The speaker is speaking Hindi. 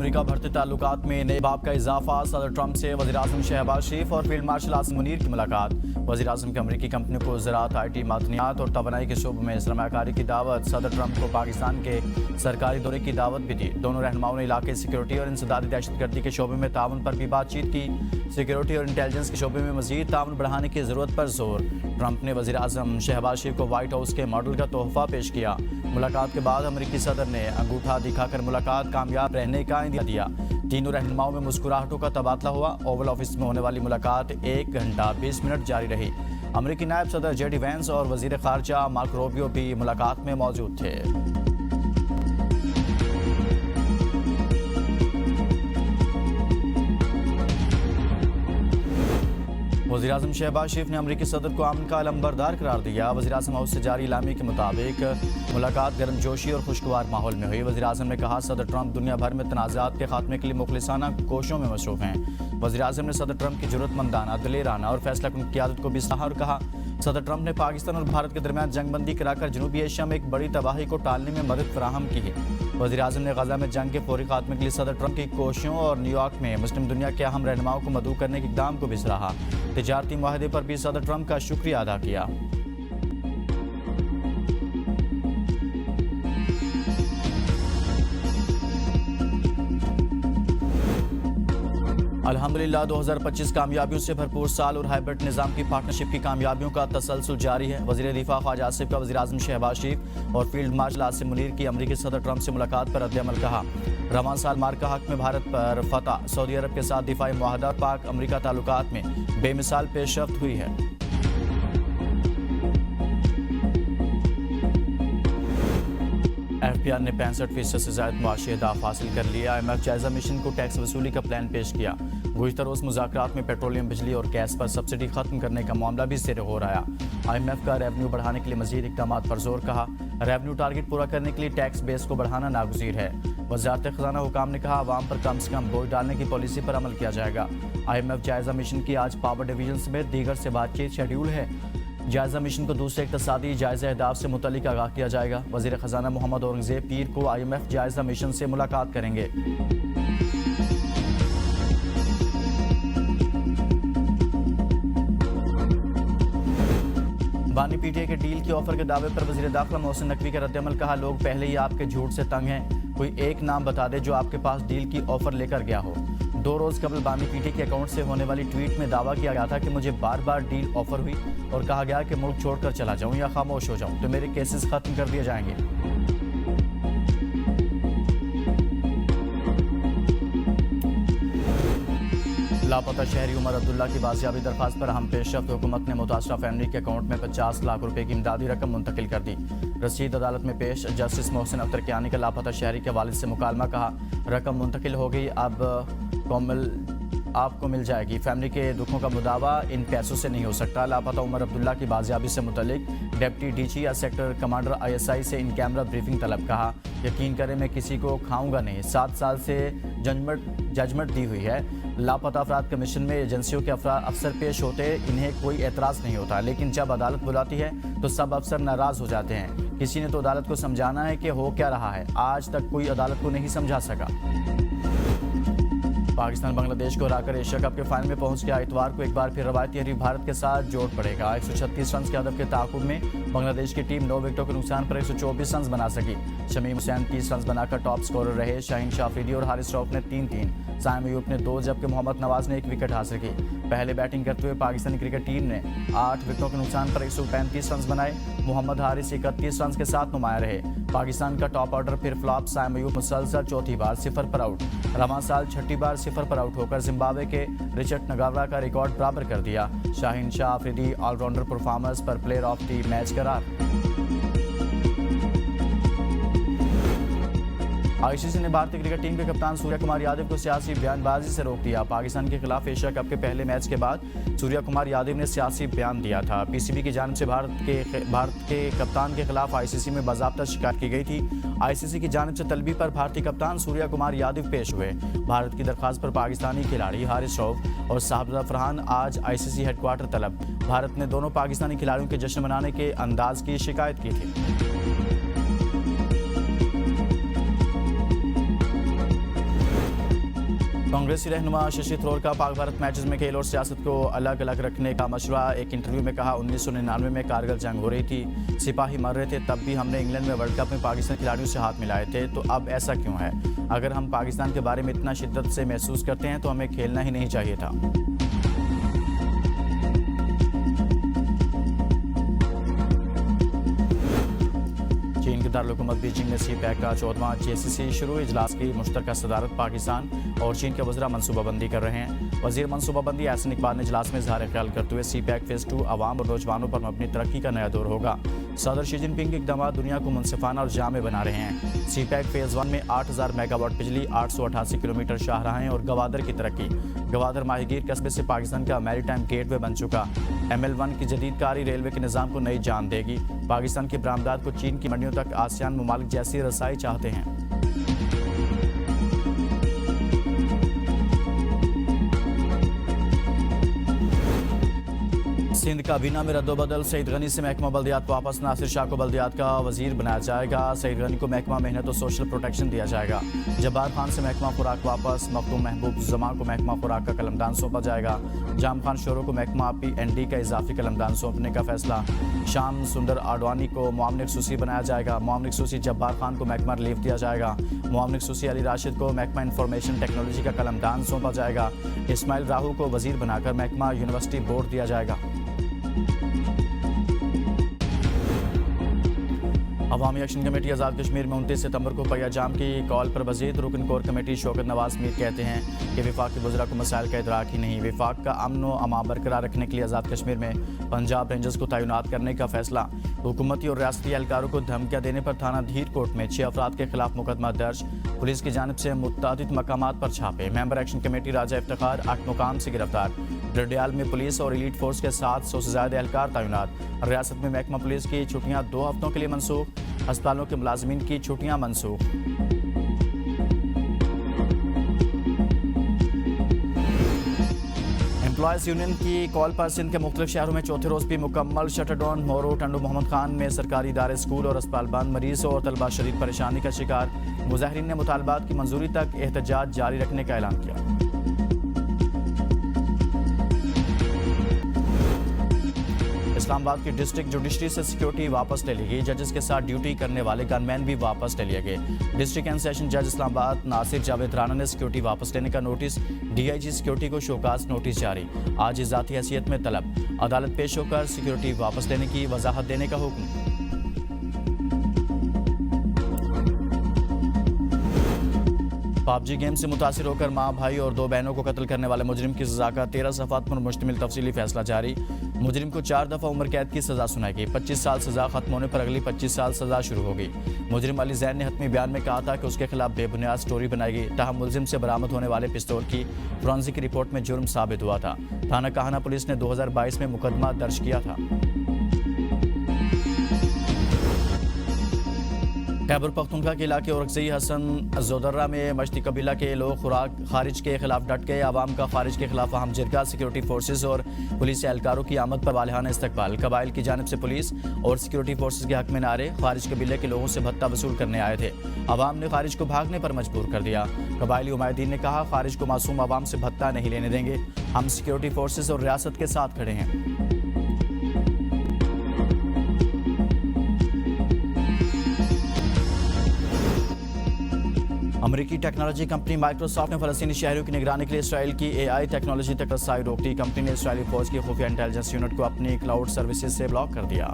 अमेरिका भारतीय ताल्लुकात में नए बाब का इजाफा। सदर ट्रंप से वज़ीर-ए-आज़म शहबाज शरीफ और फील्ड मार्शल आसिम मुनीर की मुलाकात। वज़ीर-ए-आज़म की अमेरिकी कंपनियों को ज़राअत, IT, मादनियात और तवानाई के शोबे में सरमायाकारी की दावत। सदर ट्रंप को पाकिस्तान के सरकारी दौरे की दावत भी दी। दोनों रहनुमाओं ने इलाके सिक्योरिटी और इंसदादी दहशतगर्दी के शोबे में ताउन पर भी बातचीत की। सिक्योरिटी और इंटेलिजेंस के शोबे में मज़ीद ताउन बढ़ाने की ज़रूरत पर जोर। ट्रंप ने वज़ीर-ए-आज़म शहबाज शरीफ को व्हाइट हाउस के मॉडल का तोहफा पेश किया। मुलाकात के बाद अमेरिकी सदर ने अंगूठा दिखाकर मुलाकात कामयाब रहने का इंदिया दिया। तीनों रहनुमाओं में मुस्कुराहटों का तबादला हुआ। ओवल ऑफिस में होने वाली मुलाकात 1 घंटा 20 मिनट जारी रही। अमेरिकी नायब सदर JD वैंस और वज़ीर ख़ारजा मार्क रूबियो भी मुलाकात में मौजूद थे। वज़ीर-ए-आज़म शहबाज शरीफ ने अमेरिकी सदर को अमन का अलंबरदार करार दिया। वज़ीर-ए-आज़म हाउस से जारी इलामी के मुताबिक मुलाकात गर्मजोशी और खुशगवार माहौल में हुई। वज़ीर-ए-आज़म ने कहा सदर ट्रंप दुनिया भर में तनाज़ात के खात्मे के लिए मुखलिसाना कोशिशों में मसरूफ़ हैं। वज़ीर-ए-आज़म ने सदर ट्रंप की ज़रूरतमंदाना, दिलेराना और फैसलाकुन क़यादत को भी सराहा और कहा सदर ट्रंप ने पाकिस्तान और भारत के दरमियान जंगबंदी कराकर जनूबी एशिया में एक बड़ी तबाही को टालने में मदद फराहम की है। वज़ीर-ए-आज़म ने गजा में जंग के फौरी खात्मे के लिए सदर ट्रंप की कोशिशों और न्यूयॉर्क में मुस्लिम दुनिया के अहम रहनुमाओं को मदऊ करने के इक़दाम को भी सराहा। तिजारती मुआहदे पर भी सदर ट्रंप का शुक्रिया अदा किया। अल्हम्दुलिल्लाह 2025 कामयाबियों से भरपूर साल और हाइब्रिड निज़ाम की पार्टनरशिप की कामयाबियों का तसलसल जारी है। वज़ीर दिफा ख्वाजा आसिफ का वज़ीर-ए-आज़म शहबाज शरीफ और फील्ड मार्शल आसिम मुनीर की अमेरिकी सदर ट्रंप से मुलाकात पर रद्द-ए-अमल कहा। रवान साल मार्का हक में भारत पर फतह, सऊदी अरब के साथ दिफाई मुआहदा, पाक अमेरिका ताल्लुकात में बेमिसाल पेशरफ्त हुई है। FBR ने 65% से ज़ायद मुआशी अहदाफ हासिल कर लिया। IMF जायजा मिशन को टैक्स वसूली का प्लान पेश किया। गुज़िश्ता रोज़ मुज़ाकरात में पेट्रोलियम, बिजली और गैस पर सब्सिडी खत्म करने का मामला भी सिरे हो रहा। IMF का रेवन्यू बढ़ाने के लिए मज़ीद इक़दाम पर जोर कहा। रेवन्यू टारगेट पूरा करने के लिए टैक्स बेस को बढ़ाना नागुज़ीर है। वज़ारत ख़ज़ाना हुकाम ने कहा आवाम पर कम से कम बोझ डालने की पॉलिसी पर अमल किया जाएगा। IMF जायजा मिशन की आज पावर डिवीजन समेत दीगर से बातचीत शेड्यूल है। जायजा मिशन को दूसरे इक़्तिसादी जायजा अहदाफ से मुतल्लिक़ आगाह किया जाएगा। वज़ीर ख़ज़ाना मोहम्मद औरंगज़ेब पीर को IMF जायजा मिशन से मुलाकात करेंगे। बानी PTI के डील की ऑफर के दावे पर वज़ीर दाखिला मोहसिन नकवी का रद्द-ए-अमल कहा लोग पहले ही आपके झूठ से तंग हैं। कोई एक नाम बता दे जो आपके पास डील की ऑफर लेकर गया हो। 2 रोज़ कबल बानी PTI के अकाउंट से होने वाली ट्वीट में दावा किया गया था कि मुझे बार बार डील ऑफर हुई और कहा गया कि मुल्क छोड़कर चला जाऊं या खामोश हो जाऊं तो मेरे केसेस खत्म कर दिए जाएंगे। लापता शहरी उमर अब्दुल्ला की बाजियाबी दरख्वास्त पर अहम पेशरफ्त। हुकूमत ने मुतासरा फैमिली के अकाउंट में 50 लाख रुपए की इमदादी रकम मुंतकिल कर दी। रसीद अदालत में पेश। जस्टिस मोहसिन अख्तर कियानी का लापता शहरी के वालिद से मुकालमा, कहा रकम मुंतकिल हो गई, अब आपको मिल जाएगी। फैमिली के दुखों का मुदावा इन पैसों से नहीं हो सकता। लापता उमर अब्दुल्ला की बाजियाबी से मुतल्लिक डिप्टी DG या सेक्टर कमांडर ISI से इन कैमरा ब्रीफिंग तलब। कहा यकीन करें मैं किसी को खाऊंगा नहीं। 7 साल से जजमेंट दी हुई है। लापता अफराद कमीशन में एजेंसियों के अफसर पेश होते, इन्हें कोई एतराज़ नहीं होता, लेकिन जब अदालत बुलाती है तो सब अफसर नाराज़ हो जाते हैं। किसी ने तो अदालत को समझाना है कि हो क्या रहा है। आज तक कोई अदालत को नहीं समझा सका। पाकिस्तान बांग्लादेश को हराकर एशिया कप के फाइनल में पहुंच गया। इतवार को एक बार फिर रवायती हरीफ भारत के साथ जोड़ पड़ेगा। 136 रन के हदफ के ताक़ुब में बांग्लादेश की टीम 9 विकेटों के नुकसान पर 124 रन बना सकी। शमीम हुसैन 30 रन बनाकर टॉप स्कोरर रहे। शाहीन शाह अफरीदी और हारिस रऊफ ने 3-3, साइम अयूब ने 2 जबकि मोहम्मद नवाज ने 1 विकेट हासिल की। पहले बैटिंग करते हुए पाकिस्तानी क्रिकेट टीम ने 8 विकेटों के नुकसान पर 135 रन बनाए। मोहम्मद हारिस 31 रन के साथ नुमाया रहे। पाकिस्तान का टॉप ऑर्डर फिर फ्लॉप। साइम अयूब मुसलसल चौथी बार 0 पर आउट। रवां साल छठी बार 0 पर आउट होकर जिम्बाब्वे के रिचर्ड नगावरा का रिकॉर्ड बराबर कर दिया। शाहीन शाह अफरीदी ऑलराउंडर परफॉर्मेंस पर प्लेयर ऑफ द मैच करार। ICC ने भारतीय क्रिकेट टीम के कप्तान सूर्या कुमार यादव को सियासी बयानबाजी से रोक दिया। पाकिस्तान के खिलाफ एशिया कप के पहले मैच के बाद सूर्या कुमार यादव ने सियासी बयान दिया था। PCB की जानिब से भारत के कप्तान के खिलाफ ICC में बाज़ाब्ता शिकायत की गई थी। ICC की जानिब से तलबी पर भारतीय कप्तान सूर्या कुमार यादव पेश हुए। भारत की दरख्वास्त पर पाकिस्तानी खिलाड़ी हारिस रऊफ और साहबजा फरहान आज ICC हेडक्वार्टर तलब। भारत ने दोनों पाकिस्तानी खिलाड़ियों के जश्न मनाने के अंदाज की शिकायत की थी। कांग्रेसी रहनुमा शशि थरूर का पाक भारत मैचेस में खेल और सियासत को अलग अलग रखने का मशवरा। एक इंटरव्यू में कहा, 1999 में कारगिल जंग हो रही थी, सिपाही मर रहे थे, तब भी हमने इंग्लैंड में वर्ल्ड कप में पाकिस्तान खिलाड़ियों से हाथ मिलाए थे, तो अब ऐसा क्यों है? अगर हम पाकिस्तान के बारे में इतना शिद्दत से महसूस करते हैं तो हमें खेलना ही नहीं चाहिए था। चीन के दारुल-हुकूमत बीजिंग में सी-पैक का 14वां JCC शुरू। इजलास की मुश्तरका सदारत पाकिस्तान और चीन के वज़रा मनसूबाबंदी कर रहे हैं। वज़ीर मनसूबाबंदी एहसन इकबाल ने इजलास में इज़हार ख्याल करते हुए सी-पैक फेज़ 2 अवाम और नौजवानों पर मबनी तरक्की का नया दौर होगा। सदर शी जिनपिंग के इक़दामात दुनिया को मुनसिफाना और जामे बना रहे हैं। सी-पैक फेज़ 1 में 8000 मेगावाट बिजली, 888 किलोमीटर शाहराहें और गवादर की तरक्की। गवादर माहीगीर कस्बे से पाकिस्तान का मैरीटाइम गेटवे बन चुका। ML1 की जदीद कारी रेलवे के निज़ाम को नई जान देगी। पाकिस्तान की बरामदात को चीन की मंडियों तक आसियान मुमालिक जैसी रसाई चाहते हैं। सिंध का बीना में रद्दोबदल। सईद गनी से महकमा बल्दियात वापस। नासिर शाह को बल्दियात का वजीर बनाया जाएगा। सईद गनी को महकमा मेहनत और सोशल प्रोटेक्शन दिया जाएगा। जब्बार खान से महकमा खुराक वापस। मखदूम महबूब जमान को महकमा खुराक का कलमदान सौंपा जाएगा। जाम खान शोरों को महकमा PND का इजाफी कलमदान सौंपने का फैसला। शाम सुंदर आडवाणी को मुआवनिक खसूसी बनाया जाएगा। मुआवनिक खसूसी जब्बार खान को महकमा रिलीफ दिया जाएगा। मुआवनिक खसूसी अली राशिद को महकमा इंफॉर्मेशन टेक्नोलॉजी का कलमदान सौंपा जाएगा। इस्माइल राहू को वजीर बनाकर महकमा यूनिवर्सिटी बोर्ड दिया जाएगा। अवामी एक्शन कमेटी आज़ाद कश्मीर में 29 सितंबर को पहिया जाम की कॉल पर मज़ीद रुकन कोर कमेटी शौकत नवाज मीर कहते हैं कि विफाक वज़रा को मसाइल का इदराक ही नहीं। विफाक का अमन व अमान बरकरार रखने के लिए आज़ाद कश्मीर में पंजाब रेंजर्स को तैनात करने का फैसला। हुकूमती और रियासती एहलकारों को धमकियाँ देने पर थाना धीर कोर्ट में 6 अफराद के खिलाफ मुकदमा दर्ज। पुलिस की जानिब से मुतअद्दिद मकामात पर छापे। मेंबर एक्शन कमेटी राजा इफ्तिखार 8 मुकाम से गिरफ्तार। डडियाल में पुलिस और एलीट फोर्स के 700 से ज़्यादा एहलकार तैनात। रियासत में महकमा पुलिस की छुट्टियाँ 2 हफ्तों के लिए मनसूख। अस्पतालों के मुलाजमीन की छुट्टियां मनसूख। एम्प्लॉयज़ यूनियन की कॉल पर सिंध के मुख्तलिफ शहरों में चौथे रोज भी मुकम्मल शटरडाउन। मोरो टंडू मोहम्मद खान में सरकारी इदारे, स्कूल और अस्पताल बंद। मरीज और तलबा शदीद परेशानी का शिकार। मुजाहिरीन ने मुतालबात की मंजूरी तक एहतजाज जारी रखने का ऐलान किया। इस्लामाबाद की डिस्ट्रिक्ट जुडिशरी से सिक्योरिटी वापस ले ली गई। जजेस के साथ ड्यूटी करने वाले गनमैन भी वापस ले लिए गए। डिस्ट्रिक्ट एंड सेशन जज इस्लामाबाद नासिर जावेद राना ने सिक्योरिटी वापस लेने का नोटिस। DIG सिक्योरिटी को शोकास नोटिस जारी। आज ज़ाती हैसियत में तलब। अदालत पेश होकर सिक्योरिटी वापस लेने की वजाहत देने का हुक्म। PUBG गेम से मुतासिर होकर माँ, भाई और 2 बहनों को कत्ल करने वाले मुजरिम की सजा का 13 सफ़ात पर मुश्तमिल तफसीली फैसला जारी। मुजरिम को 4 दफ़ा उम्र कैद की सजा सुनाई गई। 25 साल सजा खत्म होने पर अगली 25 साल सजा शुरू होगी। मुजरिम अली जैन ने हतमी बयान में कहा था कि उसके खिलाफ बेबुनियाद स्टोरी बनाई गई। ताहम मुलजिम से बरामद होने वाले पिस्तौल की फॉरेंसिक रिपोर्ट में जुर्म साबित हुआ था। थाना काहना पुलिस ने 2022 में मुकदमा दर्ज किया था। खैबर पख्तूनख्वा के इलाके औरकज़ई हसन जोदर्रा में मश्ती कबीला के लोग खुराक खारिज के खिलाफ डट गए। आवाम का खारिज के खिलाफ अहम जिरगा। सिक्योरिटी फोर्सेज और पुलिस एहलकारों की आमद पर वालिहाना इस्तकबाल। कबाइल की जानिब से पुलिस और सिक्योरिटी फोर्सेज के हक में नारे। खारिज कबीले के लोगों से भत्ता वसूल करने आए थे। आवाम ने खारिज को भागने पर मजबूर कर दिया। कबाइली उमायदीन ने कहा, खारिज को मासूम आवाम से भत्ता नहीं लेने देंगे। हम सिक्योरिटी फोर्सेज और रियासत के साथ खड़े हैं। अमेरिकी टेक्नोलॉजी कंपनी माइक्रोसॉफ्ट ने फ़लस्तीनी शहरियों की निगरानी के लिए इसराइल की AI टेक्नोलॉजी तक रसाई रोक दी। कंपनी ने इसराइली फौज की खुफिया इंटेलिजेंस यूनिट को अपनी क्लाउड सर्विसेज से ब्लॉक कर दिया।